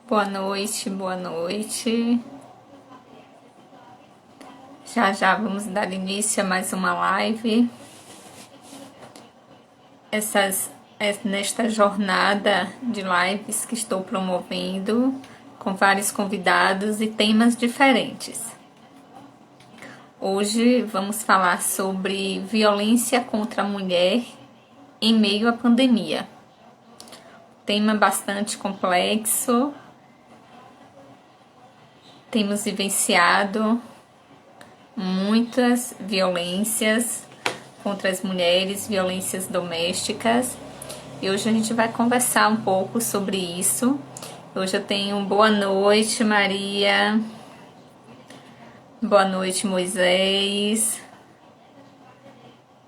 Boa noite, boa noite. Já já vamos dar início a mais uma live. Nesta jornada de lives que estou promovendo com vários convidados e temas diferentes. Hoje vamos falar sobre violência contra a mulher em meio à pandemia. Tema bastante complexo. Temos vivenciado muitas violências contra as mulheres, violências domésticas. E hoje a gente vai conversar um pouco sobre isso. Hoje eu tenho boa noite, Maria. Boa noite, Moisés.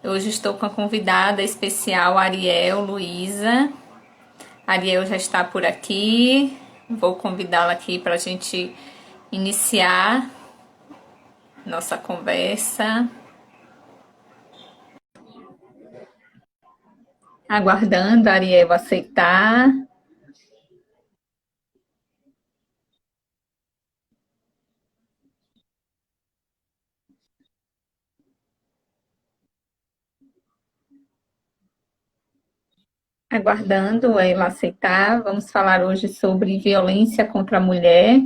Hoje estou com a convidada especial, Ariel Luiza. Ariel já está por aqui. Vou convidá-la aqui para a gente iniciar nossa conversa. Aguardando a Ariel aceitar. Aguardando ela aceitar. Vamos falar hoje sobre violência contra a mulher.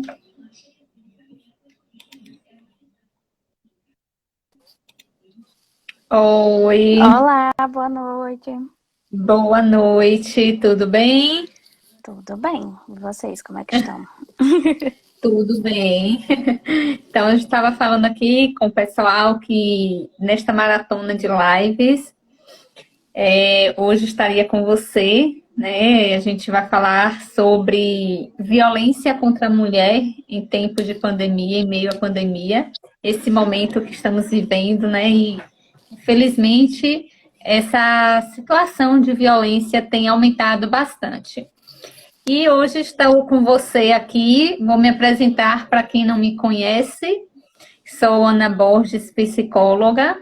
Oi. Olá, boa noite. Boa noite, tudo bem? Tudo bem? E vocês, como é que estão? Tudo bem. Então, eu estava falando aqui com o pessoal que nesta maratona de lives, hoje estaria com você, né? A gente vai falar sobre violência contra a mulher em tempo de pandemia, em meio à pandemia, esse momento que estamos vivendo, né? E, infelizmente, essa situação de violência tem aumentado bastante. E hoje estou com você aqui, vou me apresentar para quem não me conhece. Sou Ana Borges, psicóloga,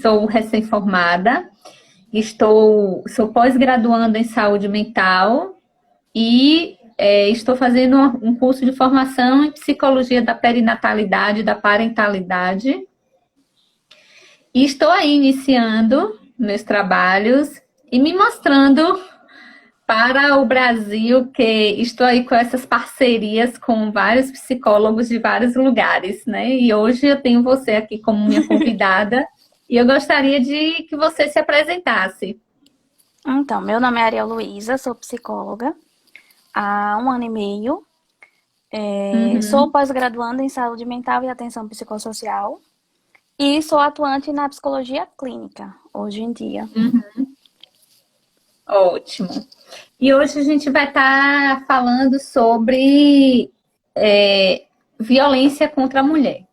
sou recém-formada, sou pós-graduanda em saúde mental e estou fazendo um curso de formação em psicologia da perinatalidade e da parentalidade. E estou aí iniciando meus trabalhos e me mostrando para o Brasil, que estou aí com essas parcerias com vários psicólogos de vários lugares, né? E hoje eu tenho você aqui como minha convidada e eu gostaria de que você se apresentasse. Então, meu nome é Ariel Luiza, sou psicóloga há 1 ano e meio. Sou pós-graduanda em saúde mental e atenção psicossocial e sou atuante na psicologia clínica, hoje em dia. Ótimo. E hoje a gente vai estar falando sobre violência contra a mulher.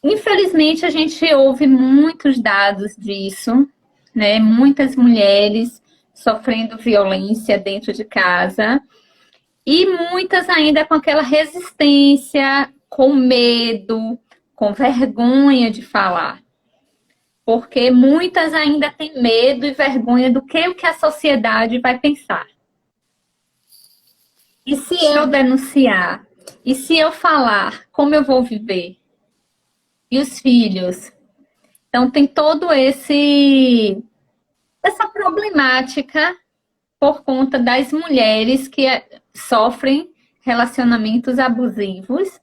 Infelizmente, a gente ouve muitos dados disso, né? Muitas mulheres sofrendo violência dentro de casa e muitas ainda com aquela resistência, com medo, com vergonha de falar. Porque muitas ainda têm medo e vergonha do que a sociedade vai pensar. E se eu denunciar? E se eu falar? Como eu vou viver? E os filhos? Então tem todo essa problemática por conta das mulheres que sofrem relacionamentos abusivos.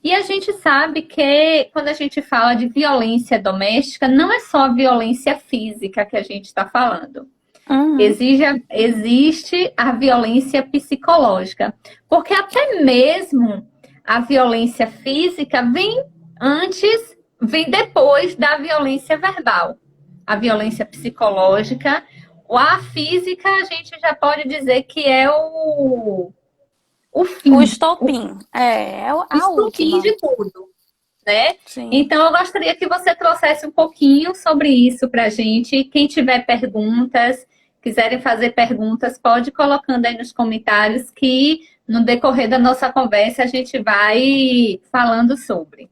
E a gente sabe que quando a gente fala de violência doméstica, não é só a violência física que a gente está falando. Existe a violência psicológica, porque até mesmo a violência física vem depois da violência verbal. A violência psicológica, ou a física, a gente já pode dizer que é o fim. O estopim, a estopim última. de tudo, né? Sim. Então, eu gostaria que você trouxesse um pouquinho sobre isso para a gente. Quem tiver perguntas, quiserem fazer perguntas, pode ir colocando aí nos comentários que no decorrer da nossa conversa a gente vai falando sobre.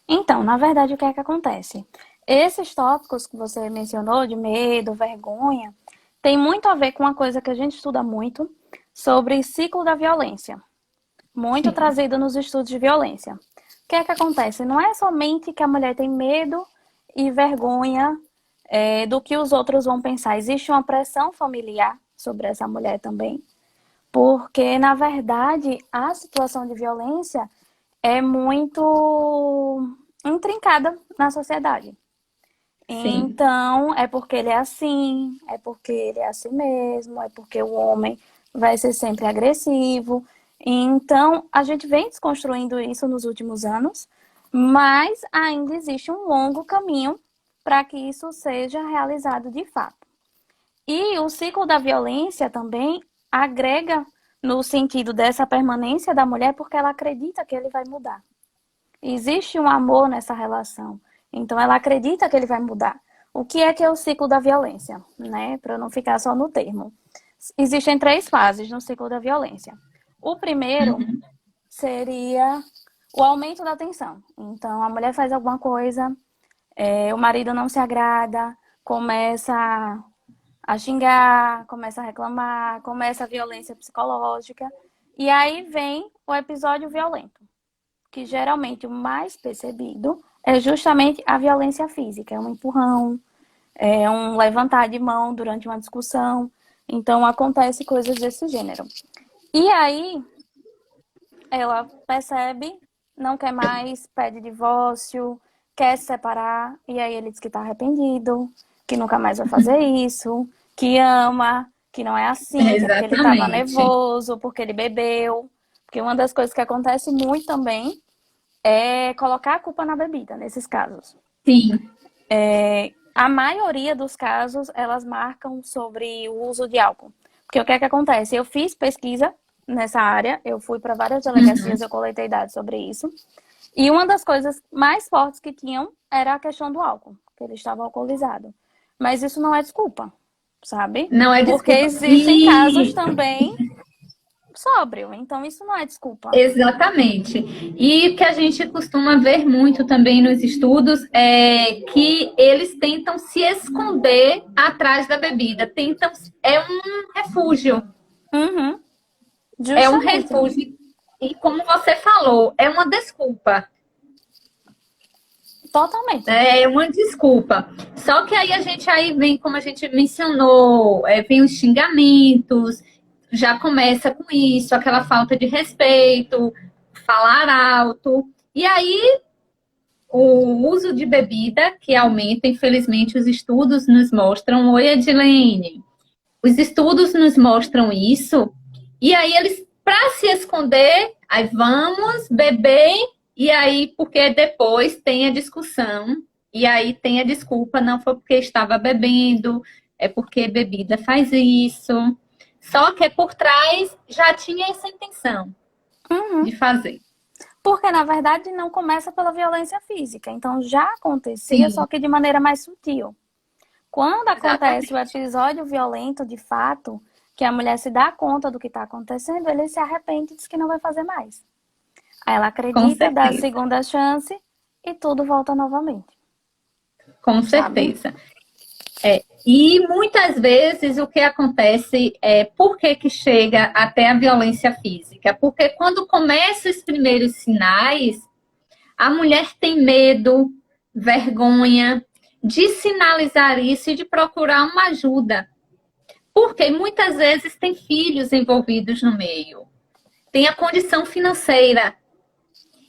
Então, na verdade, o que é que acontece? Esses tópicos que você mencionou, de medo, vergonha, tem muito a ver com uma coisa que a gente estuda muito, sobre ciclo da violência, muito Sim, trazido nos estudos de violência. O que é que acontece? Não é somente que a mulher tem medo e vergonha do que os outros vão pensar. Existe uma pressão familiar sobre essa mulher também, porque, na verdade, a situação de violência é muito intrincada na sociedade. sim. Então, é porque ele é assim, é porque ele é assim mesmo, é porque o homem vai ser sempre agressivo. Então, a gente vem desconstruindo isso nos últimos anos, mas ainda existe um longo caminho para que isso seja realizado de fato. E o ciclo da violência também agrega no sentido dessa permanência da mulher porque ela acredita que ele vai mudar. Existe um amor nessa relação. Então ela acredita que ele vai mudar. O que é o ciclo da violência, né? Para não ficar só no termo. Existem 3 fases no ciclo da violência. O primeiro Uhum. seria o aumento da tensão. Então a mulher faz alguma coisa, o marido não se agrada, começa a xingar, começa a reclamar, começa a violência psicológica. E aí vem o episódio violento, que geralmente o mais percebido é justamente a violência física, é um empurrão, é um levantar de mão durante uma discussão. Então acontece coisas desse gênero. E aí ela percebe, não quer mais, pede divórcio, quer se separar, e aí ele diz que está arrependido, que nunca mais vai fazer isso, que ama, que não é assim, que é porque ele estava Exatamente. nervoso, porque ele bebeu. Porque uma das coisas que acontece muito também é colocar a culpa na bebida, nesses casos. Sim. A maioria dos casos, elas marcam sobre o uso de álcool. Porque o que é que acontece? Eu fiz pesquisa nessa área, eu fui para várias delegacias, Uhum. eu coletei dados sobre isso. E uma das coisas mais fortes que tinham era a questão do álcool, que ele estava alcoolizado. Mas isso não é desculpa, sabe? Não é Porque desculpa. existem casos E também sóbrio, então isso não é desculpa. exatamente. E o que a gente costuma ver muito também nos estudos é que eles tentam se esconder atrás da bebida. Tentam, é um refúgio. Uhum, É um justamente. refúgio. E como você falou, é uma desculpa. Totalmente. É uma desculpa. Só que aí a gente aí vem, como a gente mencionou, vem os xingamentos, já começa com isso, aquela falta de respeito, falar alto. E aí o uso de bebida que aumenta, infelizmente, os estudos nos mostram. Oi, Edilene. Os estudos nos mostram isso. E aí eles, para se esconder, aí vamos beber, e aí, porque depois tem a discussão, e aí tem a desculpa, não foi porque estava bebendo, é porque bebida faz isso. Só que por trás já tinha essa intenção Uhum. de fazer. Porque, na verdade, não começa pela violência física. Então, já acontecia, só Sim, que de maneira mais sutil. Quando acontece o exatamente. episódio violento, de fato, que a mulher se dá conta do que está acontecendo, ele se arrepende e diz que não vai fazer mais. Aí ela Com acredita, dá a certeza. segunda chance e tudo volta novamente, Com sabe? certeza. E muitas vezes o que acontece é por que, que chega até a violência física? Porque quando começam os primeiros sinais, a mulher tem medo, vergonha de sinalizar isso e de procurar uma ajuda. Porque muitas vezes tem filhos envolvidos no meio, tem a condição financeira.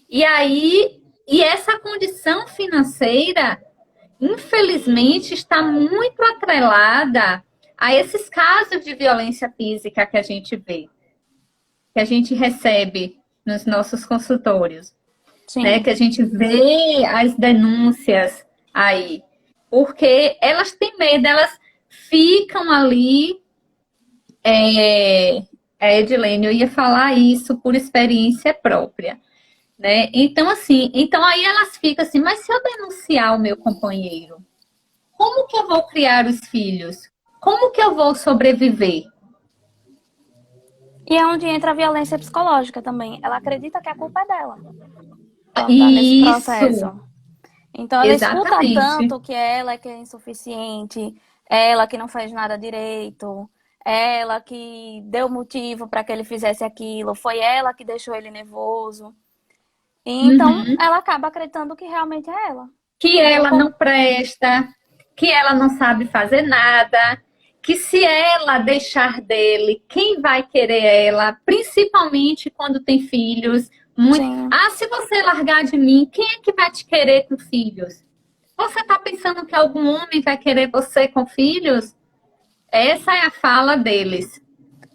E aí, e essa condição financeira infelizmente, está muito atrelada a esses casos de violência física que a gente vê, que a gente recebe nos nossos consultórios, né? Sim. Que a gente vê as denúncias aí, porque elas têm medo, elas ficam ali. Edilene, eu ia falar isso por experiência própria, né? Então, assim, então aí elas ficam assim, mas se eu denunciar o meu companheiro, como que eu vou criar os filhos? Como que eu vou sobreviver? E é onde entra a violência psicológica também. Ela acredita que a culpa é dela quando tá nesse Isso, processo. Então ela escuta exatamente. tanto que ela é que é insuficiente, ela que não faz nada direito, ela que deu motivo para que ele fizesse aquilo, foi ela que deixou ele nervoso. E então Uhum. ela acaba acreditando que realmente é ela. Que Então, ela não presta, que ela não sabe fazer nada, que se ela deixar dele, quem vai querer ela, principalmente quando tem filhos. Muito... sim, Ah, se você largar de mim, quem é que vai te querer com filhos? Você está pensando que algum homem vai querer você com filhos? Essa é a fala deles.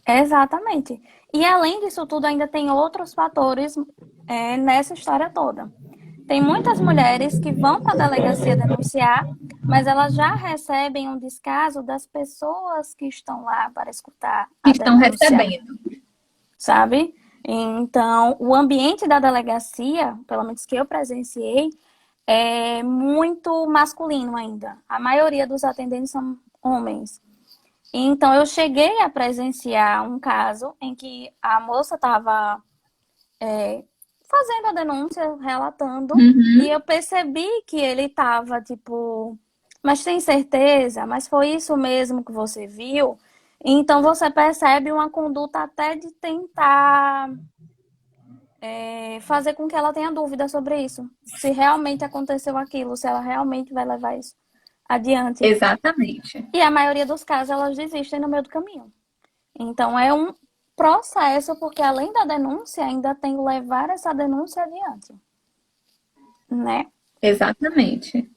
exatamente. E além disso tudo, ainda tem outros fatores nessa história toda. Tem muitas mulheres que vão para a delegacia denunciar, mas elas já recebem um descaso das pessoas que estão lá para escutar Que a estão denúncia, recebendo. sabe? Então, o ambiente da delegacia, pelo menos que eu presenciei, é muito masculino ainda. A maioria dos atendentes são homens. Então, eu cheguei a presenciar um caso em que a moça estava fazendo a denúncia, relatando, e Uhum. eu percebi que ele estava, tipo, mas tem certeza? Mas foi isso mesmo que você viu? Então, você percebe uma conduta até de tentar fazer com que ela tenha dúvida sobre isso. Se realmente aconteceu aquilo, se ela realmente vai levar isso adiante. Exatamente. E a maioria dos casos, elas desistem no meio do caminho. Então, é um processo, porque além da denúncia, ainda tem que levar essa denúncia adiante, né? Exatamente.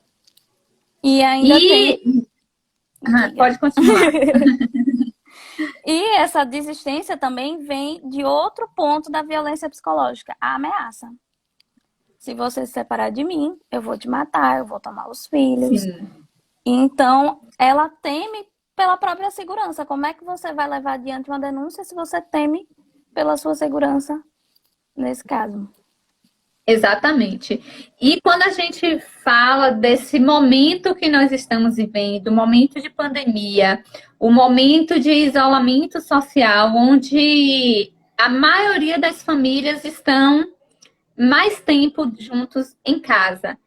E ainda tem, E diga. pode continuar. E essa desistência também vem de outro ponto da violência psicológica, a ameaça. Se você se separar de mim, eu vou te matar, eu vou tomar os filhos. Sim, Então, ela teme pela própria segurança. Como é que você vai levar adiante uma denúncia se você teme pela sua segurança nesse caso? exatamente. E quando a gente fala desse momento que nós estamos vivendo, o momento de pandemia, o momento de isolamento social, onde a maioria das famílias estão mais tempo juntos em casa.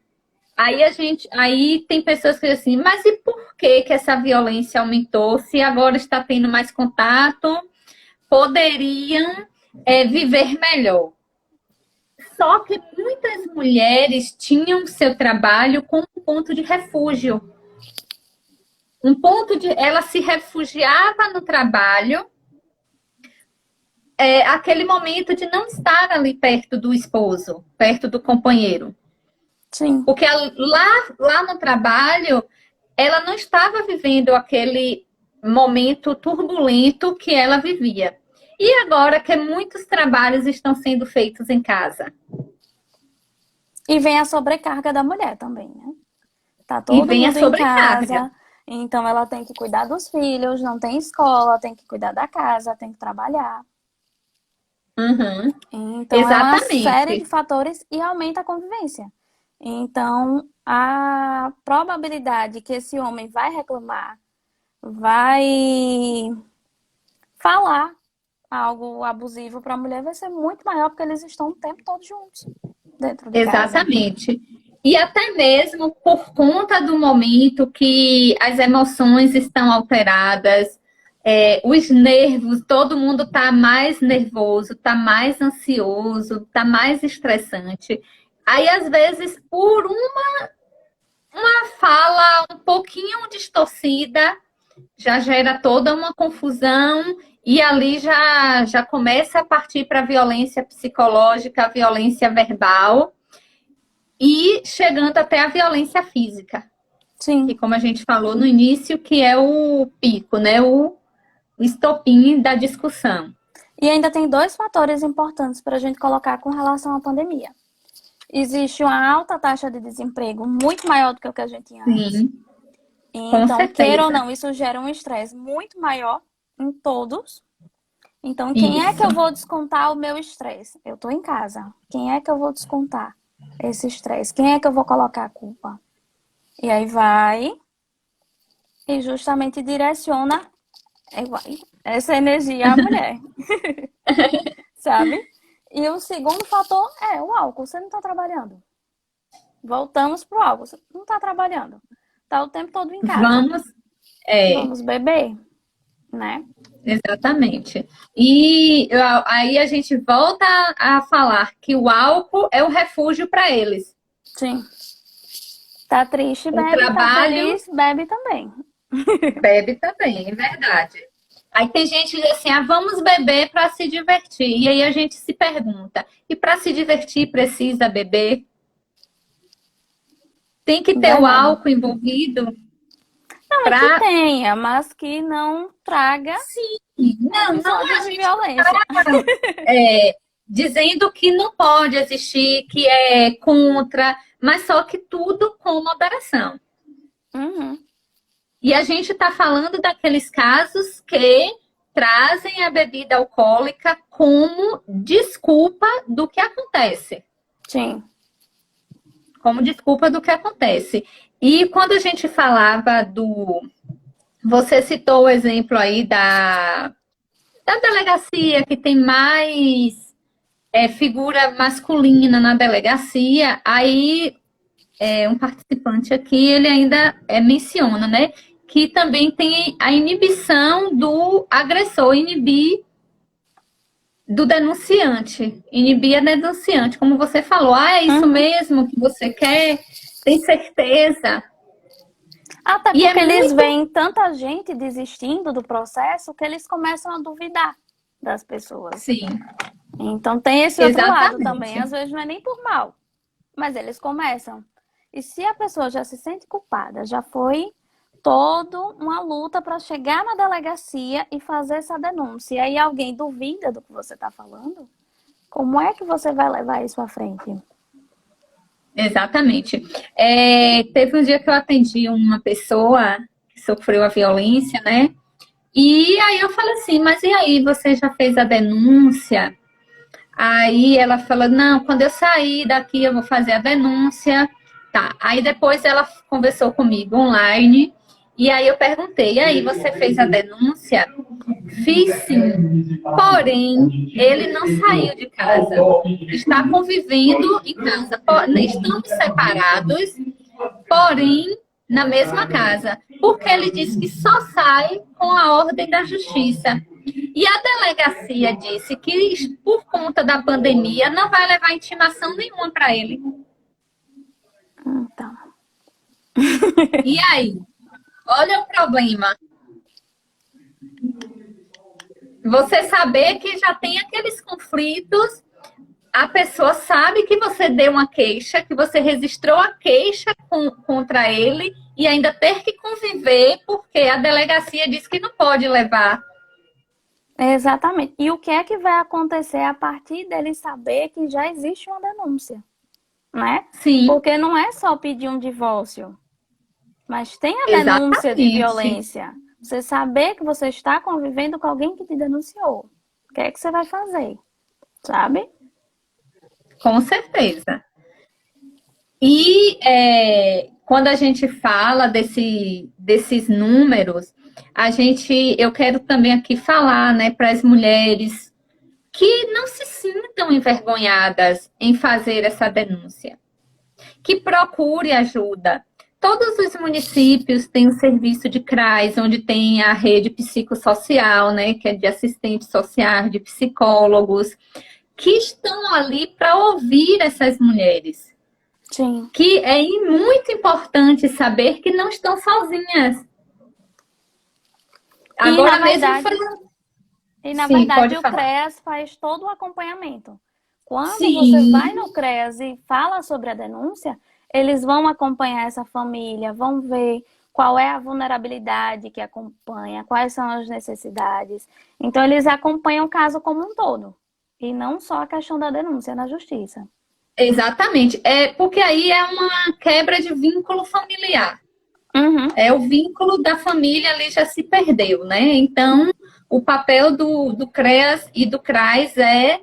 Aí tem pessoas que dizem assim, mas e por que essa violência aumentou? Se agora está tendo mais contato, poderiam viver melhor. Só que muitas mulheres tinham seu trabalho como um ponto de refúgio. Ela se refugiava no trabalho, aquele momento de não estar ali perto do esposo, perto do companheiro. Sim. Porque lá no trabalho, ela não estava vivendo aquele momento turbulento que ela vivia. E agora que muitos trabalhos estão sendo feitos em casa. E vem a sobrecarga da mulher também, né? Tá E todo vem a mundo em sobrecarga. casa, então ela tem que cuidar dos filhos, não tem escola, tem que cuidar da casa, tem que trabalhar. Uhum. Então é uma série de Exatamente. fatores e aumenta a convivência. Então a probabilidade que esse homem vai reclamar, vai falar algo abusivo para a mulher vai ser muito maior porque eles estão o tempo todo juntos dentro de casa. Exatamente. E até mesmo por conta do momento que as emoções estão alteradas, os nervos, todo mundo está mais nervoso, está mais ansioso, está mais estressante. Aí, às vezes, por uma fala um pouquinho distorcida, já gera toda uma confusão e ali já começa a partir para a violência psicológica, a violência verbal e chegando até a violência física, que Sim. como a gente falou no início, que é o pico, né? O estopim da discussão. E ainda tem dois fatores importantes para a gente colocar com relação à pandemia. Existe uma alta taxa de desemprego, muito maior do que o que a gente tinha antes. Sim, com Então, queira ou certeza. não, isso gera um estresse muito maior em todos. Então, quem é que Isso. eu vou descontar o meu estresse? Eu estou em casa. Quem é que eu vou descontar esse estresse? Quem é que eu vou colocar a culpa? E aí vai e justamente direciona essa energia à mulher, sabe? E o segundo fator é o álcool. Você não está trabalhando. Voltamos pro álcool. Você não está trabalhando. Está o tempo todo em casa. Vamos, é, Vamos beber, né? Exatamente. E aí a gente volta a falar que o álcool é o refúgio para eles. Sim. Tá triste, O bebe, tá trabalho feliz, bebe também. bebe também, é verdade. Aí tem gente que diz assim, vamos beber para se divertir. E aí a gente se pergunta, e para se divertir precisa beber? Tem que ter o Verdade. álcool envolvido Não é que para... tenha, mas que não traga Sim, não, a episódios de gente não violência. dizendo que não pode existir, que é contra, mas só que tudo com moderação. Uhum. E a gente está falando daqueles casos que trazem a bebida alcoólica como desculpa do que acontece. Sim. Como desculpa do que acontece. E quando a gente falava do. Você citou o exemplo aí da delegacia, que tem mais figura masculina na delegacia, aí um participante aqui, ele ainda menciona, né? Que também tem a inibição do agressor, inibir do denunciante. Inibir a denunciante, como você falou. É isso Uhum. mesmo que você quer? Tem certeza? Até E é porque eles muito... veem tanta gente desistindo do processo que eles começam a duvidar das pessoas. Sim, Então tem esse outro lado também. exatamente. Às vezes não é nem por mal, mas eles começam. E se a pessoa já se sente culpada, já foi toda uma luta para chegar na delegacia e fazer essa denúncia, e aí alguém duvida do que você está falando, como é que você vai levar isso à frente? Exatamente. Teve um dia que eu atendi uma pessoa que sofreu a violência, né? E aí eu falei assim, mas e aí, você já fez a denúncia? Aí ela falou, não, quando eu sair daqui eu vou fazer a denúncia. Tá. Aí depois ela conversou comigo online. E aí eu perguntei, e aí, você fez a denúncia? Fiz sim. Porém, ele não saiu de casa. Está convivendo em casa. Estamos separados, porém, na mesma casa. Porque ele disse que só sai com a ordem da justiça. E a delegacia disse que, por conta da pandemia, não vai levar intimação nenhuma para ele. Então, E aí? Olha o problema. Você saber que já tem aqueles conflitos, a pessoa sabe que você deu uma queixa, que você registrou a queixa contra ele e ainda ter que conviver porque a delegacia disse que não pode levar. exatamente. E o que é que vai acontecer a partir dele saber que já existe uma denúncia, né? Sim, Porque não é só pedir um divórcio, mas tem a denúncia de exatamente. violência. Você saber que você está convivendo com alguém que te denunciou. O que é que você vai fazer? Sabe? Com certeza. E quando a gente fala desses números, eu quero também aqui falar, né, para as mulheres que não se sintam envergonhadas em fazer essa denúncia, que procure ajuda. Todos os municípios têm um serviço de CRAS, onde tem a rede psicossocial, né, que é de assistentes sociais, de psicólogos, que estão ali para ouvir essas mulheres. Sim. Que é muito importante saber que não estão sozinhas. E na Agora mesmo verdade, foi... e na Sim, verdade pode o falar. CREAS faz todo o acompanhamento. Quando você vai Sim, no CREAS e fala sobre a denúncia, eles vão acompanhar essa família, vão ver qual é a vulnerabilidade que acompanha, quais são as necessidades. Então, eles acompanham o caso como um todo. E não só a questão da denúncia na justiça. exatamente. Porque aí é uma quebra de vínculo familiar. Uhum. O vínculo da família ali já se perdeu, né? Então, o papel do CREAS e do CRAS é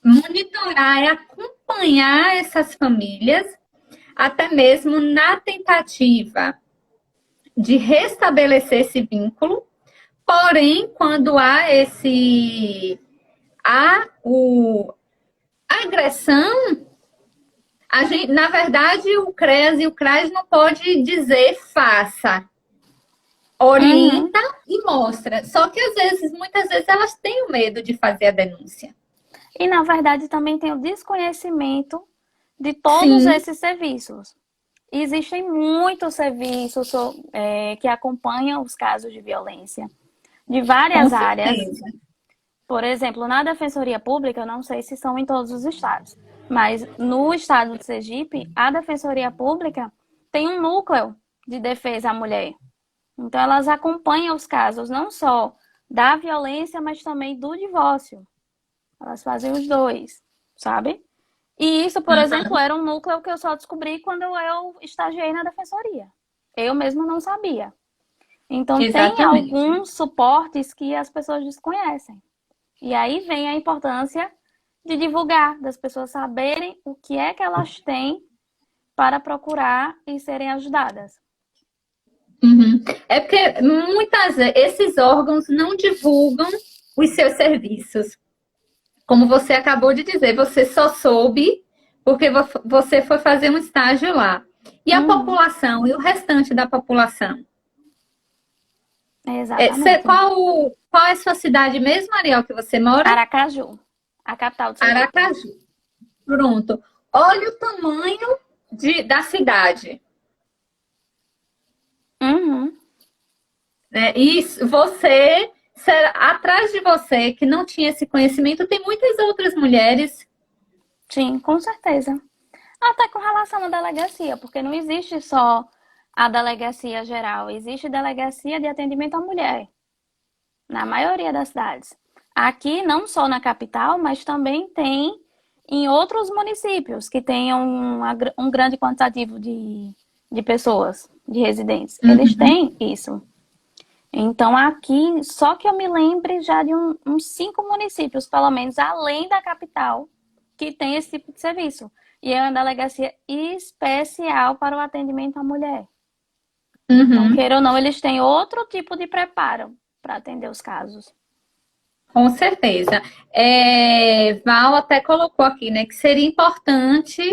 monitorar, é acompanhar essas famílias, até mesmo na tentativa de restabelecer esse vínculo. Porém, quando há a agressão, na verdade, o CREAS e o CRAS não pode dizer faça. Uhum. orienta e mostra. Só que às vezes, muitas vezes, elas têm o medo de fazer a denúncia. E, na verdade, também tem o desconhecimento de todos Sim, esses serviços. Existem muitos serviços que acompanham os casos de violência, de com várias áreas. certeza. Por exemplo, na Defensoria Pública, eu não sei se são em todos os estados, mas no estado de Sergipe, a Defensoria Pública tem um núcleo de defesa à mulher. Então, elas acompanham os casos não só da violência, mas também do divórcio. Elas fazem os dois, sabe? E isso, por exemplo, Uhum. era um núcleo que eu só descobri quando eu estagiei na defensoria. Eu mesmo não sabia. Então, tem Exatamente. alguns suportes que as pessoas desconhecem. E aí vem a importância de divulgar, das pessoas saberem o que é que elas têm para procurar e serem ajudadas. Uhum. É porque muitas vezes esses órgãos não divulgam os seus serviços. Como você acabou de dizer, você só soube porque você foi fazer um estágio lá. E a Uhum, população, e o restante da população? exatamente. Qual é a sua cidade mesmo, Ariel, que você mora? Aracaju, a capital de Sergipe. Aracaju. Pronto. Olha o tamanho da cidade. Uhum, Né? E atrás de você, que não tinha esse conhecimento, tem muitas outras mulheres. sim, com certeza. Até com relação à delegacia, porque não existe só a delegacia geral, existe delegacia de atendimento à mulher, na maioria das cidades. Aqui, não só na capital, mas também tem em outros municípios que tenham um grande quantitativo de pessoas, de residentes. Eles Uhum. têm isso. Então, aqui, só que eu me lembre já de uns 5 municípios, pelo menos, além da capital, que tem esse tipo de serviço. E é uma delegacia especial para o atendimento à mulher. Então, Uhum. queira ou não, eles têm outro tipo de preparo para atender os casos. Com certeza. Val até colocou aqui, né, que seria importante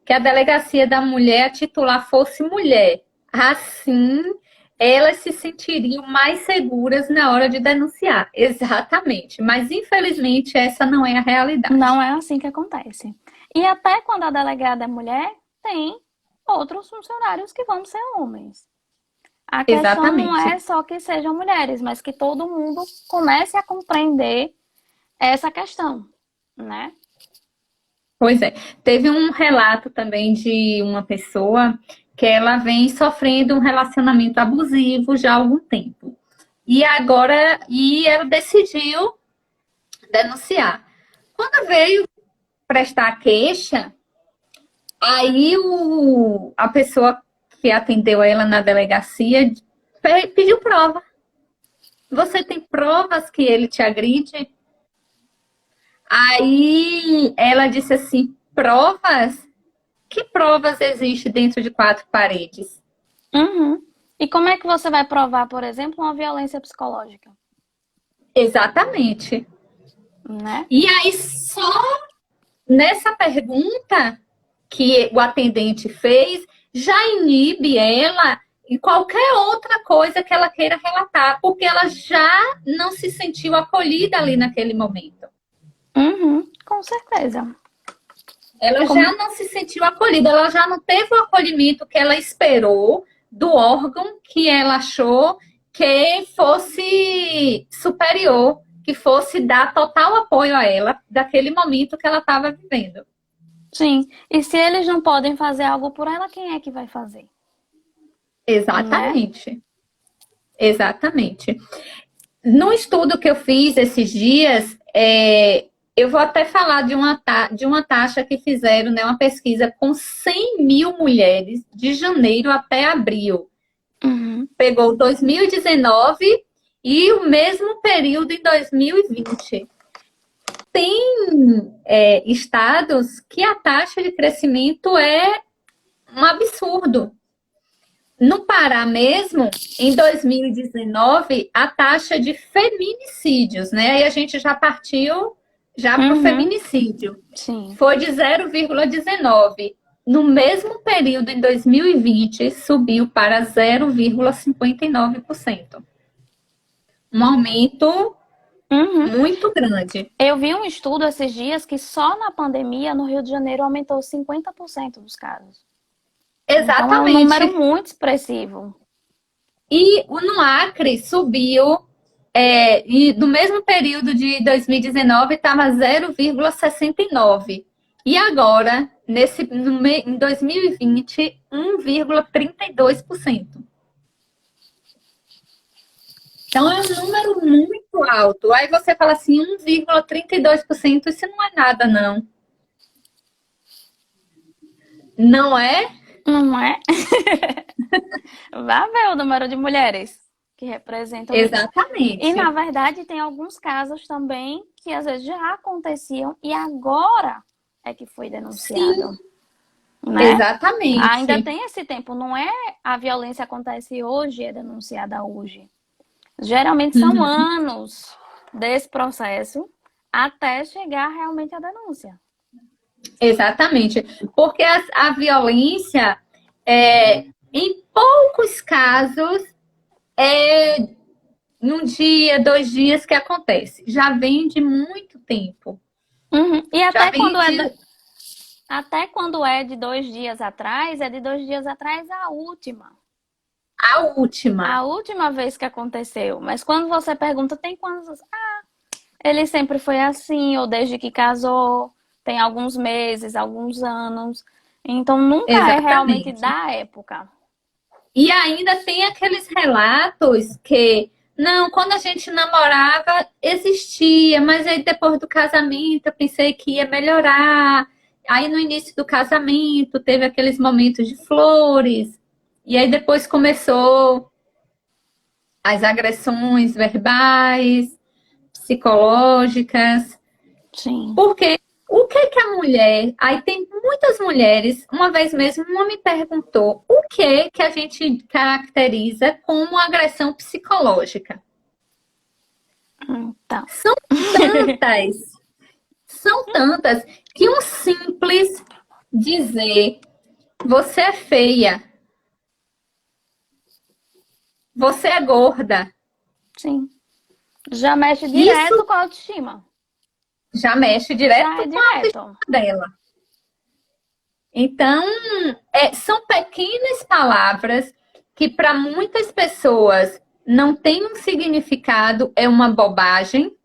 que a delegacia da mulher, a titular, fosse mulher. Assim, elas se sentiriam mais seguras na hora de denunciar. Exatamente. Mas, infelizmente, essa não é a realidade. Não é assim que acontece. E até quando a delegada é mulher, tem outros funcionários que vão ser homens. A questão não Exatamente. é só que sejam mulheres, mas que todo mundo comece a compreender essa questão, né? Pois é. Teve um relato também de uma pessoa que ela vem sofrendo um relacionamento abusivo já há algum tempo. E ela decidiu denunciar. Quando veio prestar a queixa, aí a pessoa que atendeu ela na delegacia pediu prova. Você tem provas que ele te agride? Aí ela disse assim: provas? Que provas existem dentro de quatro paredes? Uhum. E como é que você vai provar, por exemplo, uma violência psicológica, Exatamente. né? E aí, só nessa pergunta que o atendente fez, já inibe ela em qualquer outra coisa que ela queira relatar, porque ela já não se sentiu acolhida ali naquele momento. Uhum, com certeza. Ela já Como... não se sentiu acolhida, ela já não teve o acolhimento que ela esperou do órgão que ela achou que fosse superior, que fosse dar total apoio a ela daquele momento que ela estava vivendo. Sim. E se eles não podem fazer algo por ela, quem é que vai fazer? Né? Exatamente. Exatamente. No estudo que eu fiz esses dias, eu vou até falar de uma taxa que fizeram, né, uma pesquisa com 100 mil mulheres de janeiro até abril. Uhum. Pegou 2019 e o mesmo período em 2020. Tem estados que a taxa de crescimento é um absurdo. No Pará mesmo, em 2019, a taxa de feminicídios, né? Aí a gente já partiu já para o Uhum. feminicídio. Sim. Foi de 0,19. no mesmo período, em 2020, subiu para 0,59%. Um aumento Uhum. muito grande. Eu vi um estudo esses dias que só na pandemia, no Rio de Janeiro, aumentou 50% dos casos. Então é um número Exatamente. muito expressivo. E no Acre subiu, e no mesmo período de 2019 estava 0,69. E agora, em 2020, 1,32%. Então é um número muito alto. Aí você fala assim, 1,32%, isso não é nada, não. Não é? Não é? Vá ver o número de mulheres que representam isso. E, na Exatamente. verdade, tem alguns casos também que às vezes já aconteciam e agora é que foi denunciado, Sim, né? Ainda exatamente. tem esse tempo, não é a violência acontece hoje, é denunciada hoje. Geralmente são Uhum. anos desse processo até chegar realmente à denúncia. Exatamente. Porque a violência, em poucos casos, é num dia, 2 dias que acontece. Já vem de muito tempo. Uhum. E Já vem de até quando é de 2 dias atrás, é de 2 dias atrás a última. a última. A última vez que aconteceu. Mas quando você pergunta, tem quantos? Ah, ele sempre foi assim, ou desde que casou, tem alguns meses, alguns anos. Então nunca é realmente Exatamente. da época. E ainda tem aqueles relatos que, não, quando a gente namorava, existia, mas aí depois do casamento eu pensei que ia melhorar. Aí no início do casamento teve aqueles momentos de flores, e aí depois começou as agressões verbais, psicológicas. Sim. Porque o que que a mulher. Aí tem muitas mulheres, uma vez mesmo, uma me perguntou o que que a gente caracteriza como agressão psicológica. Então. São tantas, são tantas, que um simples dizer você é feia, você é gorda, Sim. Já mexe direto isso com a autoestima. já mexe Já direto é com a autoestima direto. dela. Então, são pequenas palavras que para muitas pessoas não têm um significado, é uma bobagem.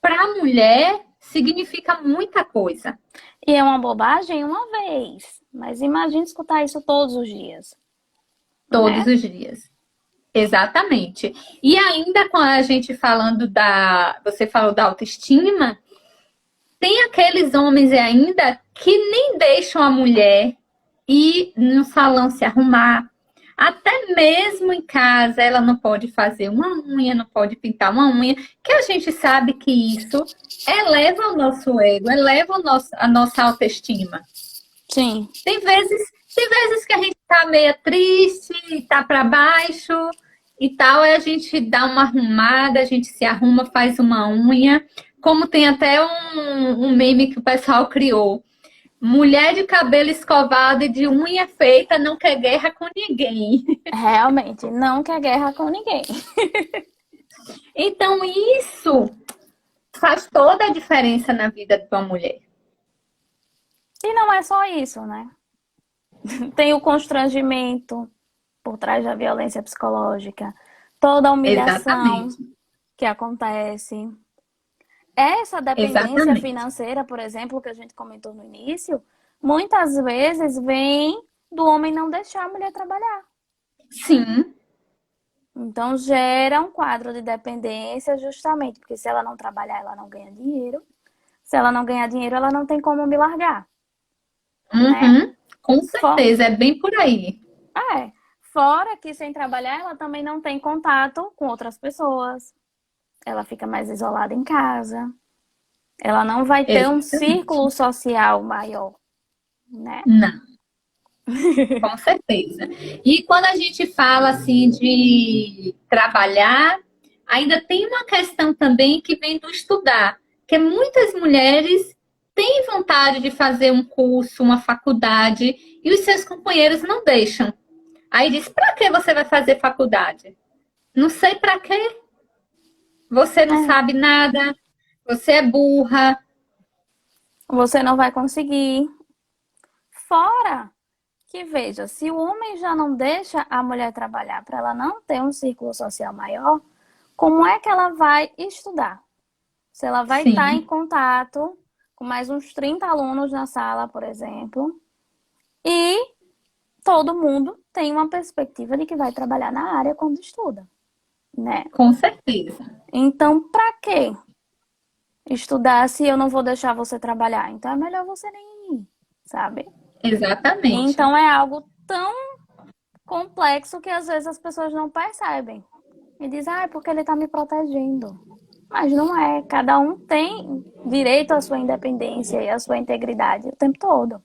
Para a mulher, significa muita coisa, E é uma bobagem uma vez. Mas imagine escutar isso todos os dias, todos né? os dias. Exatamente. E ainda com a gente falando você falou da autoestima, tem aqueles homens ainda que nem deixam a mulher ir no salão se arrumar. Até mesmo em casa, ela não pode fazer uma unha, não pode pintar uma unha, que a gente sabe que isso eleva o nosso ego, eleva a nossa autoestima. Sim. Tem vezes que a gente tá meio triste, tá para baixo e tal, aí a gente dá uma arrumada, a gente se arruma, faz uma unha. Como tem até um meme que o pessoal criou. Mulher de cabelo escovado e de unha feita não quer guerra com ninguém. Realmente, não quer guerra com ninguém. Então, isso faz toda a diferença na vida de uma mulher. E não é só isso, né? Tem o constrangimento por trás da violência psicológica, toda a humilhação Exatamente. que acontece. Essa dependência Exatamente. financeira, por exemplo, que a gente comentou no início, muitas vezes vem do homem não deixar a mulher trabalhar. Sim, Então gera um quadro de dependência justamente porque se ela não trabalhar, ela não ganha dinheiro. Se ela não ganhar dinheiro, ela não tem como me largar, né? uhum, com For... certeza, é bem por aí. É. Fora que sem trabalhar, ela também não tem contato com outras pessoas. Ela fica mais isolada em casa. Ela não vai ter um Exatamente. círculo social maior, né? Não, com certeza. E quando a gente fala assim de trabalhar, ainda tem uma questão também que vem do estudar, que muitas mulheres tem vontade de fazer um curso, uma faculdade, e os seus companheiros não deixam. Aí diz: para que você vai fazer faculdade? Não sei para quê. Você não É, sabe nada, você é burra. você não vai conseguir. Fora que, veja, se o homem já não deixa a mulher trabalhar para ela não ter um círculo social maior, como é que ela vai estudar? Se ela vai estar em Sim, contato com mais uns 30 alunos na sala, por exemplo, e todo mundo tem uma perspectiva de que vai trabalhar na área quando estuda, né? com certeza. Então, para quê estudar se eu não vou deixar você trabalhar? Então é melhor você nem ir, sabe? Exatamente. Então é algo tão complexo que às vezes as pessoas não percebem. E dizem, ah, é porque ele está me protegendo. Mas não é. Cada um tem direito à sua independência e à sua integridade o tempo todo.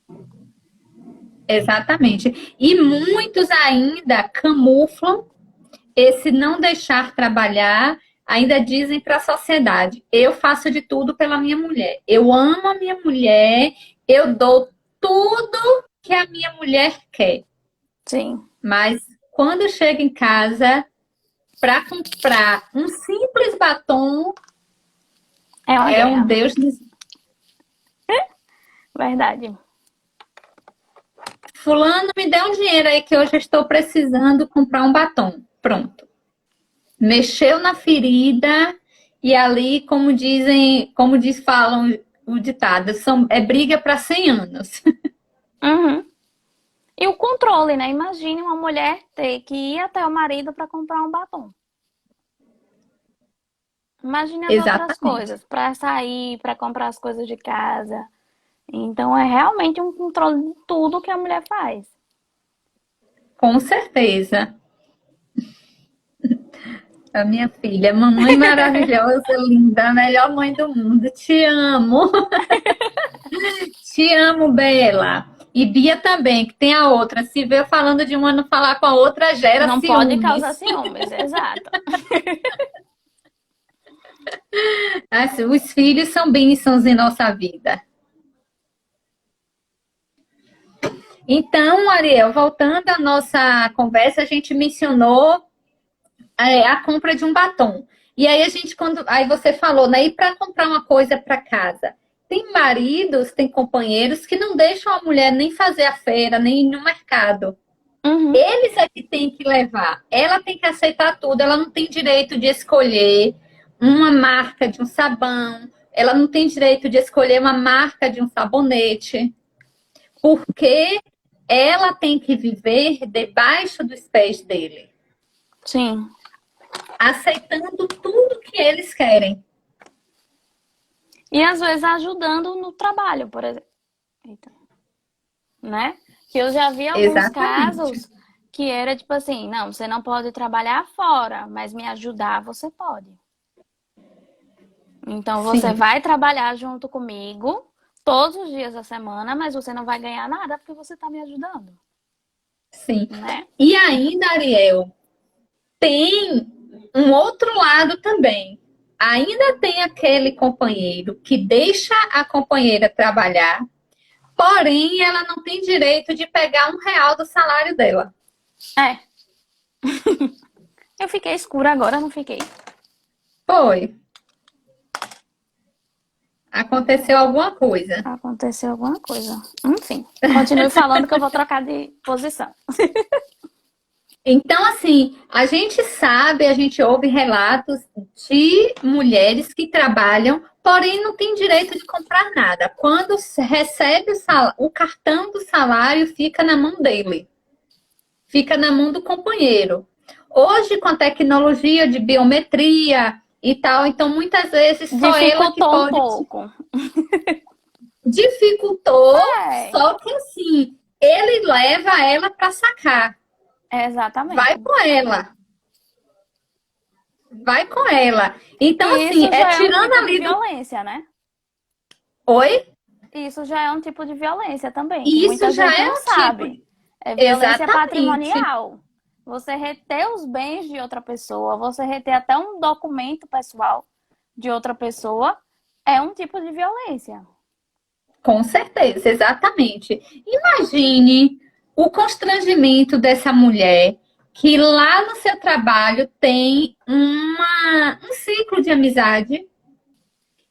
Exatamente. E muitos ainda camuflam esse não deixar trabalhar, ainda dizem para a sociedade: eu faço de tudo pela minha mulher, eu amo a minha mulher, eu dou tudo que a minha mulher quer. Sim, Mas quando chega em casa para comprar um simples batom, é uma é um guerra. Deus nos... Verdade. Fulano, me dê um dinheiro aí que hoje eu estou precisando comprar um batom. Pronto. Mexeu na ferida e ali, falam o ditado, é briga para 100 anos. Uhum. E o controle, né? Imagine uma mulher ter que ir até o marido para comprar um batom. Imagine as outras Exatamente. coisas, para sair, para comprar as coisas de casa. Então é realmente um controle de tudo que a mulher faz. Com certeza. A minha filha, mamãe maravilhosa, linda, a melhor mãe do mundo. Te amo. Te amo, Bela. E Bia também, que tem a outra. Se vê falando de uma, não falar com a outra, gera Não pode causar ciúmes. ciúmes, exato. Assim, os filhos são bênçãos em nossa vida. Então, Ariel, voltando à nossa conversa, a gente mencionou a compra de um batom. E aí aí você falou, né? E para comprar uma coisa para casa. Tem maridos, tem companheiros que não deixam a mulher nem fazer a feira, nem ir no mercado. Uhum. Eles é que tem que levar. Ela tem que aceitar tudo. Ela não tem direito de escolher uma marca de um sabão. Ela não tem direito de escolher uma marca de um sabonete. Porque ela tem que viver debaixo dos pés dele, Sim. aceitando tudo que eles querem. E às vezes ajudando no trabalho, por exemplo. Eita. Né? Que eu já vi alguns Exatamente. casos que era tipo assim, não, você não pode trabalhar fora, mas me ajudar você pode. Então você Sim, vai trabalhar junto comigo todos os dias da semana, mas você não vai ganhar nada porque você está me ajudando, sim. né? E ainda, Ariel, tem um outro lado também. Ainda tem aquele companheiro que deixa a companheira trabalhar, porém ela não tem direito de pegar R$ 1 do salário dela. É, eu fiquei escura agora, não fiquei. Foi. Aconteceu alguma coisa. Aconteceu alguma coisa. Enfim, continue falando que eu vou trocar de posição. Então, assim, a gente sabe, a gente ouve relatos de mulheres que trabalham, porém não tem direito de comprar nada. Quando recebe o cartão do salário, fica na mão dele, fica na mão do companheiro. Hoje, com a tecnologia de biometria e tal, então muitas vezes só ela que Dificultou um pode. pouco. Dificultou, É, só que assim, ele leva ela para sacar. Vai exatamente. com ela. Vai com ela. Então, E assim, isso é já é um tirando tipo de ali do. violência, né? Oi? Isso já é um tipo de violência também, que Isso muita já gente é não um tipo. sabe. É violência Exatamente. patrimonial. Você reter os bens de outra pessoa, você reter até um documento pessoal de outra pessoa, é um tipo de violência. Com certeza, exatamente. Imagine o constrangimento dessa mulher que lá no seu trabalho tem um ciclo de amizade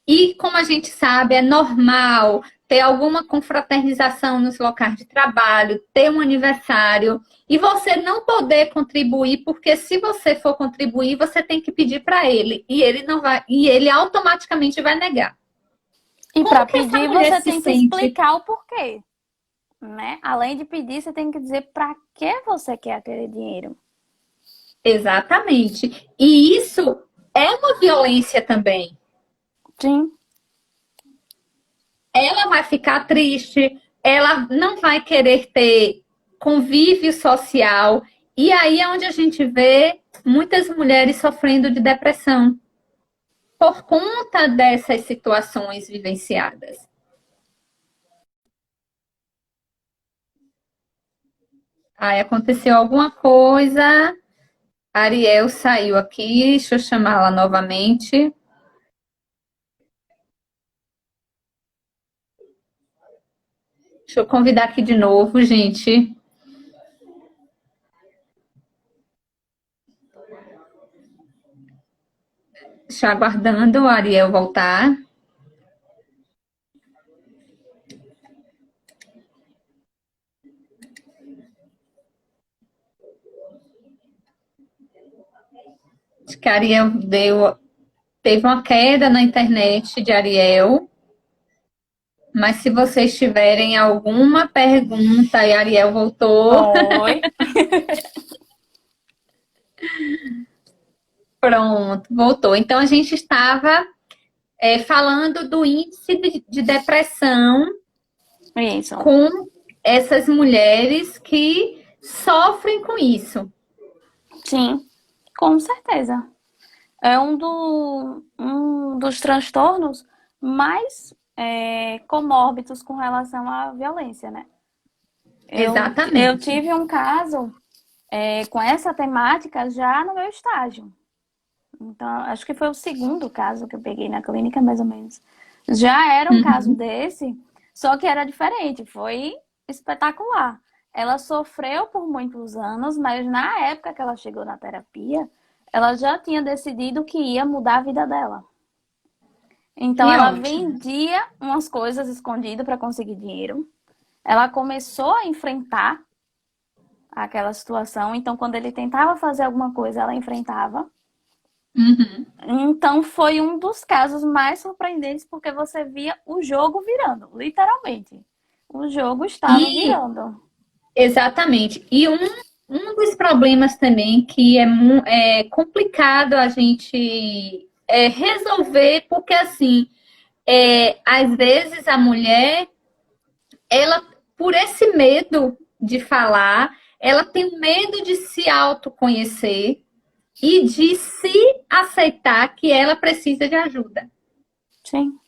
e, como a gente sabe, é normal ter alguma confraternização nos locais de trabalho, ter um aniversário e você não poder contribuir, porque se você for contribuir, você tem que pedir para ele e ele não vai, e ele automaticamente vai negar. E para Como que essa pedir, mulher você se tem que sente? explicar o porquê, né? Além de pedir, você tem que dizer para que você quer aquele dinheiro. Exatamente. E isso é uma violência também. Sim, Ela vai ficar triste, ela não vai querer ter convívio social. E aí é onde a gente vê muitas mulheres sofrendo de depressão por conta dessas situações vivenciadas. Aí aconteceu alguma coisa, a Ariel saiu aqui, deixa eu chamá-la novamente. Deixa eu convidar aqui de novo, gente. Deixa aguardando a Ariel voltar. Acho que a Ariel teve uma queda na internet de Ariel. Mas se vocês tiverem alguma pergunta, e a Ariel voltou. oi. Pronto, voltou. Então a gente estava falando do índice de depressão Isso. com essas mulheres que sofrem com isso. Sim, com certeza. É um dos transtornos mais comórbidos com relação à violência, né? Eu Exatamente. tive um caso com essa temática já no meu estágio. Então, acho que foi o segundo caso que eu peguei na clínica, mais ou menos. Já era um caso desse, só que era diferente, foi espetacular. Ela sofreu por muitos anos, mas na época que ela chegou na terapia, ela já tinha decidido que ia mudar a vida dela. Então, Que ela ótimo. vendia umas coisas escondidas para conseguir dinheiro. Ela começou a enfrentar aquela situação. Então, quando ele tentava fazer alguma coisa, ela enfrentava. Uhum. Então, foi um dos casos mais surpreendentes, porque você via o jogo virando, literalmente. O jogo estava E virando. exatamente. E um dos problemas também que é complicado a gente resolver, porque assim, às vezes a mulher, ela, por esse medo de falar, ela tem medo de se autoconhecer e de se aceitar que ela precisa de ajuda. Sim.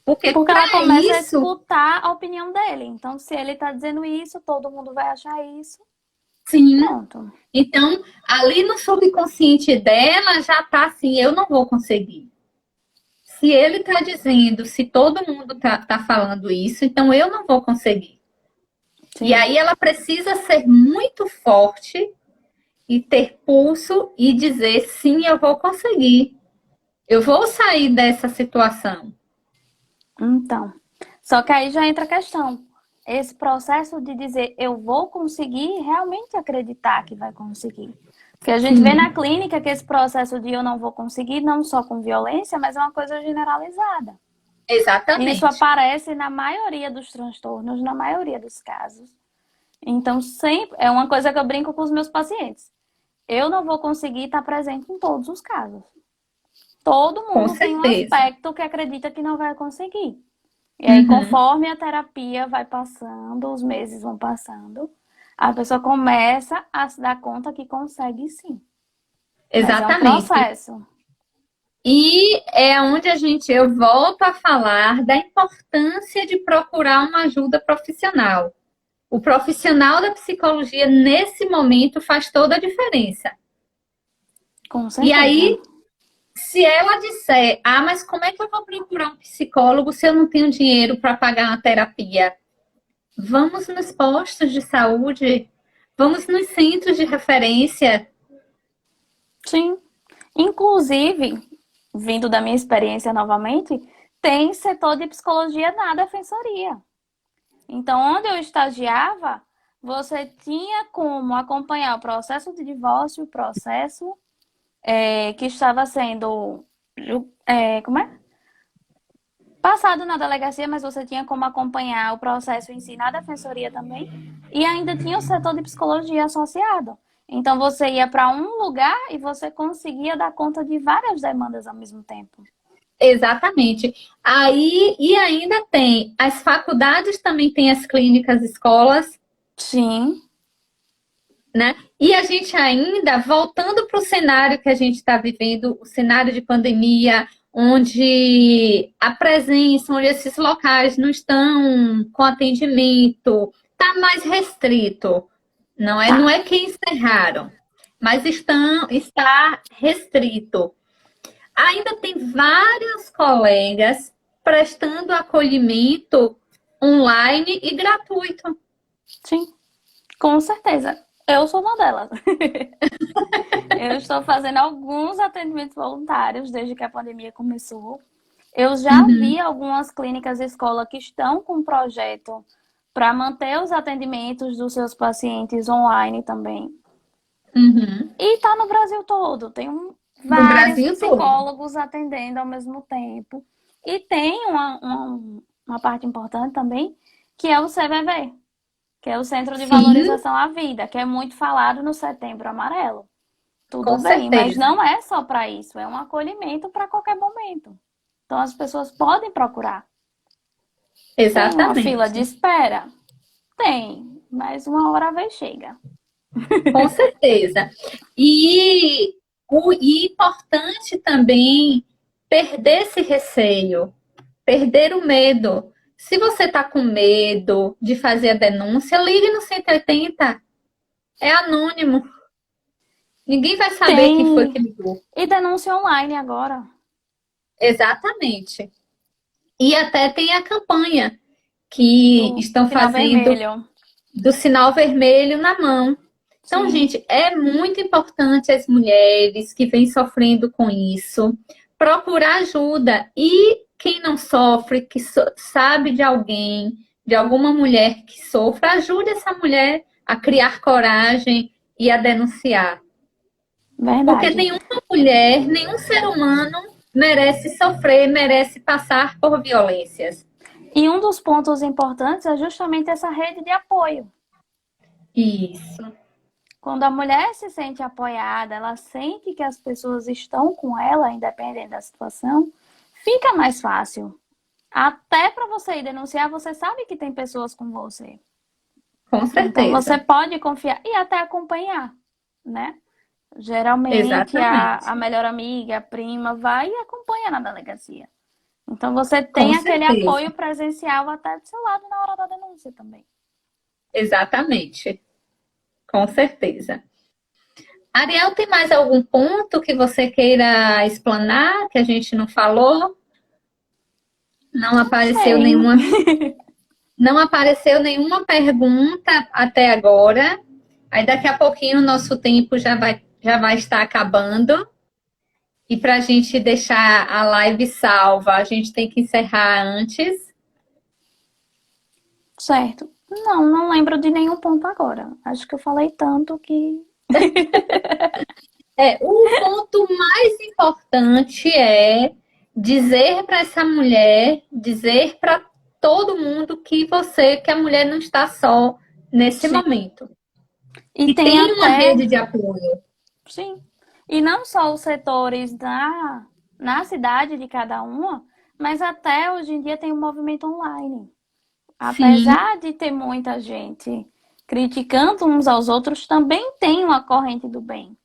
Porque Porque ela para começa a isso, escutar a opinião dele. Então, se ele tá dizendo isso, todo mundo vai achar isso. sim. Pronto. Então, ali no subconsciente dela já tá assim, eu não vou conseguir. Se ele está dizendo, se todo mundo tá falando isso, então eu não vou conseguir. E Sim. aí ela precisa ser muito forte e ter pulso e dizer, sim, eu vou conseguir. Eu vou sair dessa situação. Então. Só que aí já entra a questão. Esse processo de dizer eu vou conseguir, realmente acreditar que vai conseguir. Porque a gente vê na Sim, clínica que esse processo de eu não vou conseguir, não só com violência, mas é uma coisa generalizada. E isso exatamente. aparece na maioria dos transtornos, na maioria dos casos. Então, sempre é uma coisa que eu brinco com os meus pacientes. Eu não vou conseguir estar presente em todos os casos. Todo Com mundo tem um certeza. aspecto que acredita que não vai conseguir. E aí, Uhum, conforme a terapia vai passando, os meses vão passando, a pessoa começa a se dar conta que consegue sim. Mas é um exatamente. processo. E é onde eu volto a falar da importância de procurar uma ajuda profissional. O profissional da psicologia, nesse momento, faz toda a diferença. Com E certeza. aí, Se ela disser, ah, mas como é que eu vou procurar um psicólogo se eu não tenho dinheiro para pagar uma terapia? Vamos nos postos de saúde, vamos nos centros de referência. Sim. Inclusive, vindo da minha experiência novamente, tem setor de psicologia na defensoria. Então, onde eu estagiava, você tinha como acompanhar o processo de divórcio, o processo que estava sendo como é? Passado na delegacia, mas você tinha como acompanhar o processo em si na defensoria também. E ainda tinha o setor de psicologia associado. Então você ia para um lugar e você conseguia dar conta de várias demandas ao mesmo tempo. Exatamente. Aí, e ainda tem, as faculdades também têm as clínicas, escolas, Sim, né? E a gente ainda, voltando para o cenário que a gente está vivendo, o cenário de pandemia, onde a presença, onde esses locais não estão com atendimento, está mais restrito. Não tá. é que encerraram, mas está restrito. Ainda tem vários colegas prestando acolhimento online e gratuito. Sim, com certeza. Eu sou uma delas. Eu estou fazendo alguns atendimentos voluntários desde que a pandemia começou. Eu já Uhum, vi algumas clínicas e escola que estão com um projeto para manter os atendimentos dos seus pacientes online também. uhum. E está no Brasil todo. Tem No vários Brasil todo. psicólogos atendendo ao mesmo tempo. E tem uma parte importante também, que é o CVV, que é o Centro de Sim, Valorização à Vida, que é muito falado no Setembro Amarelo. Tudo com bem, mas certeza. não é só para isso, é um acolhimento para qualquer momento. Então as pessoas podem procurar. Tem uma fila de Exatamente. espera? Tem, mas uma hora a vez chega. Com certeza. E e importante também perder esse receio, perder o medo. Se você está com medo de fazer a denúncia, ligue no 180. É anônimo. Ninguém vai saber quem foi que Tem. ligou. E denúncia online agora. Exatamente. E até tem a campanha que Do estão sinal fazendo vermelho. do sinal vermelho na mão. Então, Sim. gente, é muito importante as mulheres que vêm sofrendo com isso procurar ajuda. E quem não sofre, que sabe de alguém, de alguma mulher que sofra, ajude essa mulher a criar coragem e a denunciar. Porque Verdade. nenhuma mulher, nenhum ser humano merece sofrer, merece passar por violências. E um dos pontos importantes é justamente essa rede de apoio. Isso, Quando a mulher se sente apoiada, ela sente que as pessoas estão com ela, independente da situação, fica mais fácil. Até para você ir denunciar, você sabe que tem pessoas com você. com Então você certeza. pode confiar e até acompanhar, né? Geralmente a Exatamente. melhor amiga, a prima, vai e acompanha na delegacia. Então você Com tem aquele certeza. apoio presencial até do seu lado na hora da denúncia também. Exatamente. Com certeza. Ariel, tem mais algum ponto que você queira explanar que a gente não falou? Não Não apareceu sei. nenhuma, não apareceu nenhuma pergunta até agora. Aí daqui a pouquinho o nosso tempo já vai estar acabando. E para a gente deixar a live salva, a gente tem que encerrar antes. Certo. Não, não lembro de nenhum ponto agora. Acho que eu falei tanto que. O ponto mais importante é dizer para essa mulher, dizer para todo mundo que a mulher não está só nesse Sim. momento. E Que tem tem uma até. rede de apoio. Sim. E não só os setores na cidade de cada uma, mas até hoje em dia tem um movimento online. Sim, Apesar de ter muita gente criticando uns aos outros, também tem uma corrente do bem,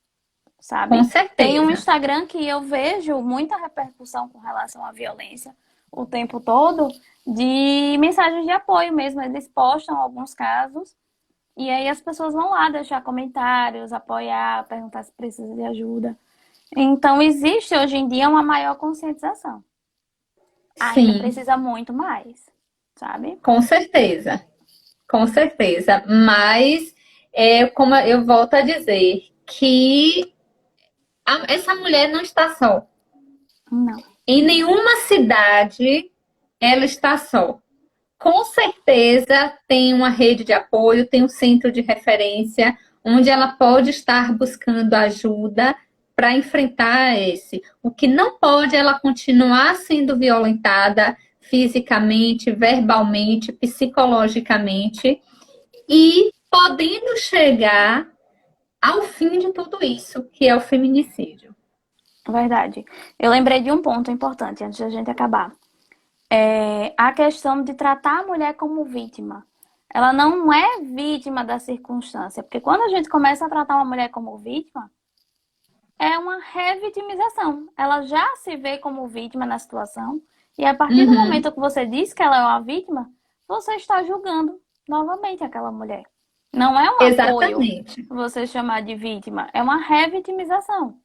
com sabe? Tem um certeza. Instagram que eu vejo muita repercussão com relação à violência o tempo todo, de mensagens de apoio mesmo. Eles postam alguns casos e aí as pessoas vão lá deixar comentários, apoiar, perguntar se precisa de ajuda. Então, existe hoje em dia uma maior conscientização. Ainda Sim, precisa muito mais, sabe? com certeza. Com certeza. Mas, como eu volto a dizer, que essa mulher não está só. Não. Em nenhuma cidade ela está só. Com certeza tem uma rede de apoio, tem um centro de referência onde ela pode estar buscando ajuda para enfrentar esse. O que não pode é ela continuar sendo violentada fisicamente, verbalmente, psicologicamente e podendo chegar ao fim de tudo isso, que é o feminicídio. Verdade. Eu lembrei de um ponto importante antes da gente acabar. A questão de tratar a mulher como vítima. Ela não é vítima da circunstância, porque quando a gente começa a tratar uma mulher como vítima, é uma revitimização. Ela já se vê como vítima na situação, e a partir do Uhum, momento que você diz que ela é uma vítima, você está julgando novamente aquela mulher. Não é um apoio exatamente. você chamar de vítima, é uma revitimização.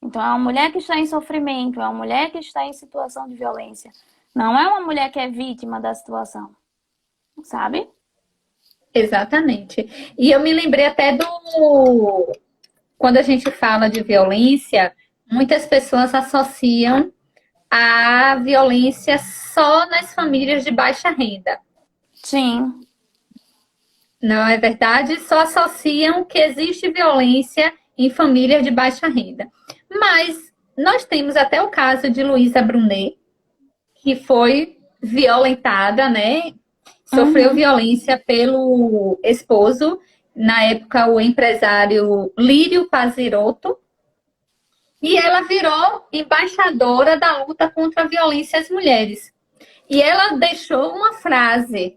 Então, é uma mulher que está em sofrimento, é uma mulher que está em situação de violência. Não é uma mulher que é vítima da situação, sabe? Exatamente. E eu me lembrei até do. Quando a gente fala de violência, muitas pessoas associam a violência só nas famílias de baixa renda. Sim. Não é verdade? Só associam que existe violência em famílias de baixa renda. Mas nós temos até o caso de Luísa Brunet, que foi violentada, né? Sofreu Uhum. violência pelo esposo, na época o empresário Lírio Pazirotto, e ela virou embaixadora da luta contra a violência às mulheres. E ela deixou uma frase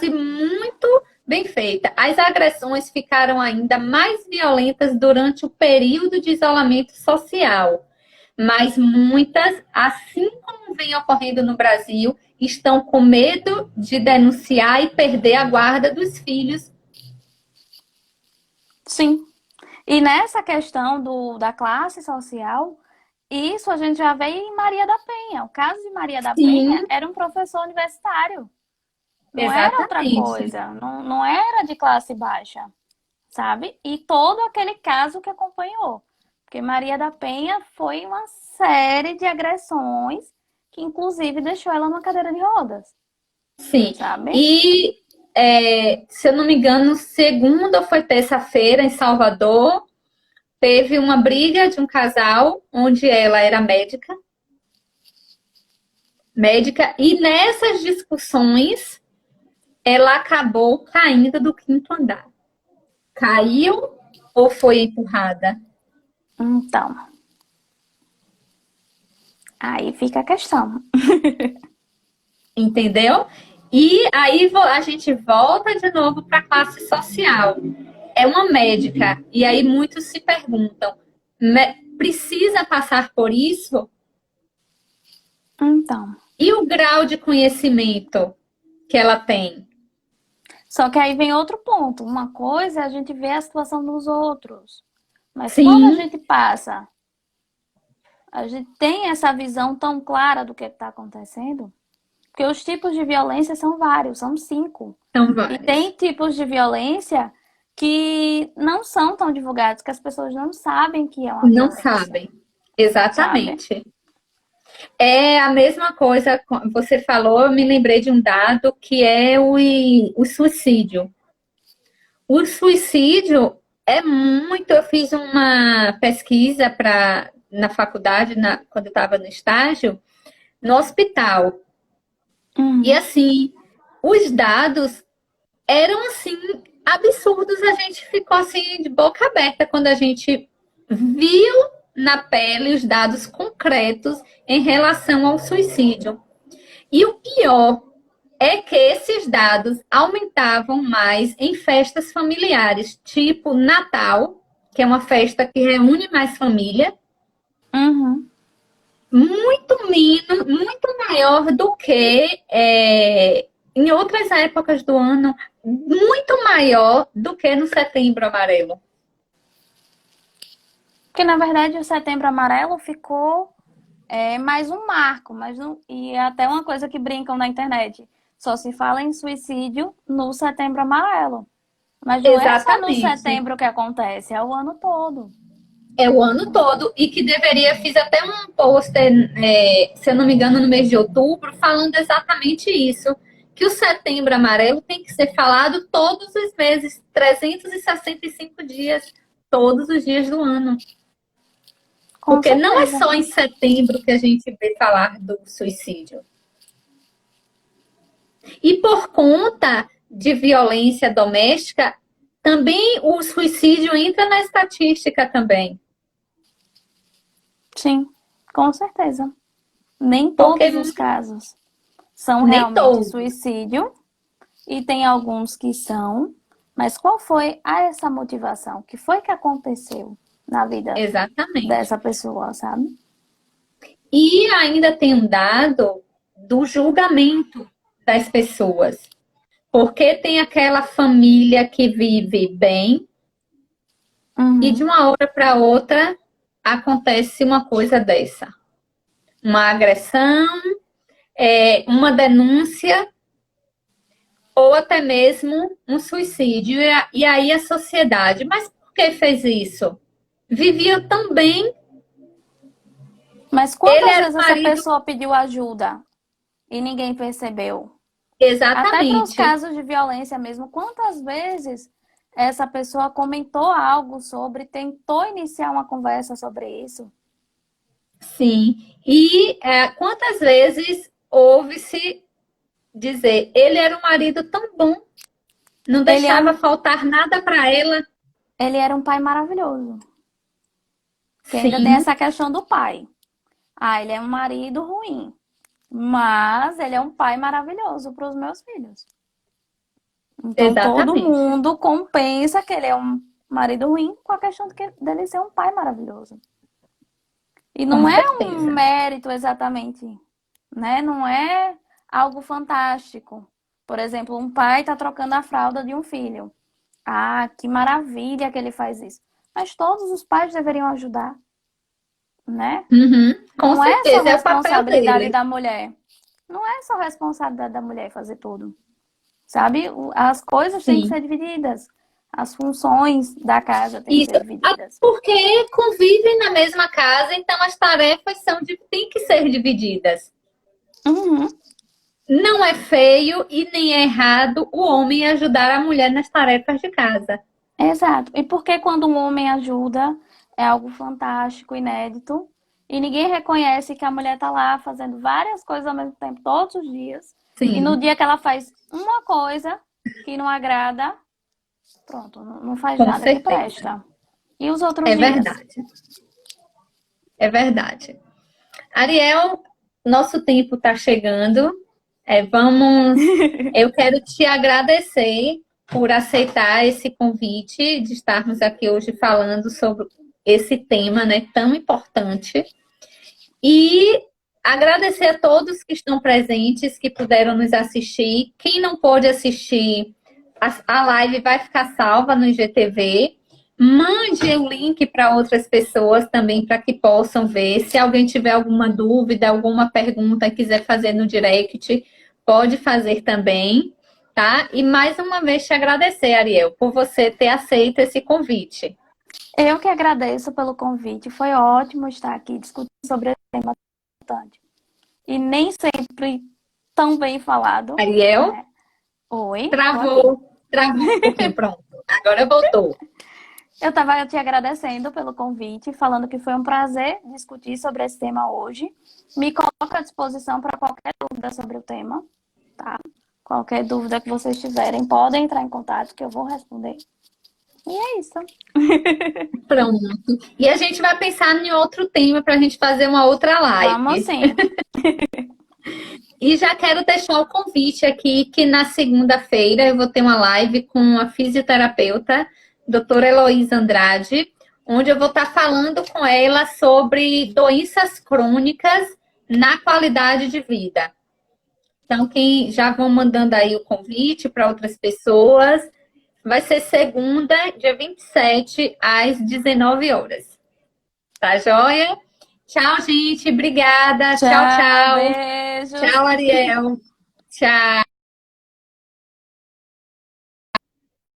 muito bem feita. As agressões ficaram ainda mais violentas durante o período de isolamento social, mas muitas, assim como vem ocorrendo no Brasil, estão com medo de denunciar e perder a guarda dos filhos. Sim. E nessa questão da classe social, isso a gente já vê em Maria da Penha. O caso de Maria da Penha Sim, era um professor universitário. Não era outra exatamente. coisa. Não, não era de classe baixa, sabe? E todo aquele caso que acompanhou. Porque Maria da Penha foi uma série de agressões que, inclusive, deixou ela numa cadeira de rodas, Sim. sabe? E, se eu não me engano, segunda ou foi terça-feira, em Salvador, teve uma briga de um casal onde ela era médica, e nessas discussões ela acabou caindo do quinto andar. Caiu ou foi empurrada? Então, aí fica a questão. Entendeu? E aí a gente volta de novo para a classe social. É uma médica, e aí muitos se perguntam: precisa passar por isso? Então. E o grau de conhecimento que ela tem? Só que aí vem outro ponto. Uma coisa é a gente ver a situação dos outros. Mas quando a Sim, gente passa, a gente tem essa visão tão clara do que está acontecendo, porque os tipos de violência são vários, são 5. são E tem vários. tipos de violência que não são tão divulgados, que as pessoas não sabem que é uma Não violência, sabem. sabe? Exatamente. É a mesma coisa, você falou, eu me lembrei de um dado que é o suicídio. O suicídio é muito. Eu fiz uma pesquisa na faculdade, quando eu estava no estágio, no hospital. E Uhum. assim, os dados eram assim absurdos. A gente ficou assim de boca aberta quando a gente viu na pele os dados concretos em relação ao suicídio. E o pior é que esses dados aumentavam mais em festas familiares, tipo Natal, que é uma festa que reúne mais família, Uhum. muito menos, muito maior do que em outras épocas do ano, muito maior do que no Setembro Amarelo. Porque, na verdade, o Setembro Amarelo ficou mais um marco, e é até uma coisa que brincam na internet. Só se fala em suicídio no Setembro Amarelo. Mas não é só no Exatamente. setembro que acontece, é o ano todo. É o ano todo e que deveria, fiz até um pôster, se eu não me engano, no mês de outubro, falando exatamente isso, que o Setembro Amarelo tem que ser falado todos os meses, 365 dias, todos os dias do ano. Com Porque não é certeza. só em setembro que a gente vê falar do suicídio. E por conta de violência doméstica, também o suicídio entra na estatística também. Sim, com certeza. Nem Porque todos os casos são nem realmente todos. suicídio, e tem alguns que são, mas qual foi essa motivação? O que foi que aconteceu na vida Exatamente. dessa pessoa, sabe? E ainda tem um dado do julgamento das pessoas. Porque tem aquela família que vive bem e de Uhum. uma hora para outra acontece uma coisa dessa. Uma agressão, uma denúncia ou até mesmo um suicídio. E aí a sociedade, mas por que fez isso? Vivia tão bem, Mas ele quantas era vezes o essa marido. pessoa pediu ajuda e ninguém percebeu? Até para os Exatamente. casos de violência mesmo, quantas vezes essa pessoa comentou algo sobre, tentou iniciar uma conversa sobre isso? Sim. E quantas vezes ouve-se dizer, ele era um marido tão bom, não Ele, é deixava um, faltar nada para ela. ele era um pai maravilhoso. Que ainda tem Sim, essa questão do pai. Ah, ele é um marido ruim, mas ele é um pai maravilhoso para os meus filhos. Então todo exatamente. mundo compensa que ele é um marido ruim com a questão dele ser um pai maravilhoso. E Com não é um certeza. mérito exatamente, né? Não é algo fantástico. Por exemplo, um pai está trocando a fralda de um filho. Ah, que maravilha que ele faz isso. Mas todos os pais deveriam ajudar, né? Uhum, com Não é só certeza, é o papel responsabilidade dele. da mulher. Não é só responsabilidade da mulher fazer tudo. Sabe? As coisas têm que Sim. ser divididas. As funções da casa têm que Isso. ser Até divididas. porque convivem na mesma casa, então as tarefas têm que ser divididas. Uhum. Não é feio e nem é errado o homem ajudar a mulher nas tarefas de casa. Exato. E porque quando um homem ajuda, é algo fantástico, inédito, e ninguém reconhece que a mulher tá lá fazendo várias coisas ao mesmo tempo, todos os dias, e no Sim, dia que ela faz uma coisa que não agrada, pronto, não faz com nada que certeza. presta. E os outros É dias? verdade. É verdade. Ariel, nosso tempo está chegando. Eu quero te agradecer por aceitar esse convite de estarmos aqui hoje falando sobre esse tema, né, tão importante. E agradecer a todos que estão presentes, que puderam nos assistir. Quem não pôde assistir, a live vai ficar salva no IGTV. Mande o link para outras pessoas também, para que possam ver. Se alguém tiver alguma dúvida, alguma pergunta, quiser fazer no direct, pode fazer também, tá? E mais uma vez te agradecer, Ariel, por você ter aceito esse convite. Eu que agradeço pelo convite. Foi ótimo estar aqui discutindo sobre esse tema importante. E nem sempre tão bem falado, Ariel, né? Oi, tô aqui. travou um pouquinho, pronto. Agora voltou. Eu estava te agradecendo pelo convite, falando que foi um prazer discutir sobre esse tema hoje. Me coloco à disposição para qualquer dúvida sobre o tema, tá? Qualquer dúvida que vocês tiverem, podem entrar em contato que eu vou responder. E é isso. Pronto. E a gente vai pensar em outro tema para a gente fazer uma outra Vamos live. sim. E já quero deixar o convite aqui que na segunda-feira eu vou ter uma live com a fisioterapeuta, doutora Heloísa Andrade, onde eu vou estar falando com ela sobre doenças crônicas na qualidade de vida. Então, quem já vão mandando aí o convite para outras pessoas, vai ser segunda, dia 27, às 19 horas. Tá joia? Tchau, gente. Obrigada. Tchau, Tchau, tchau. beijos. Tchau, Ariel. Tchau.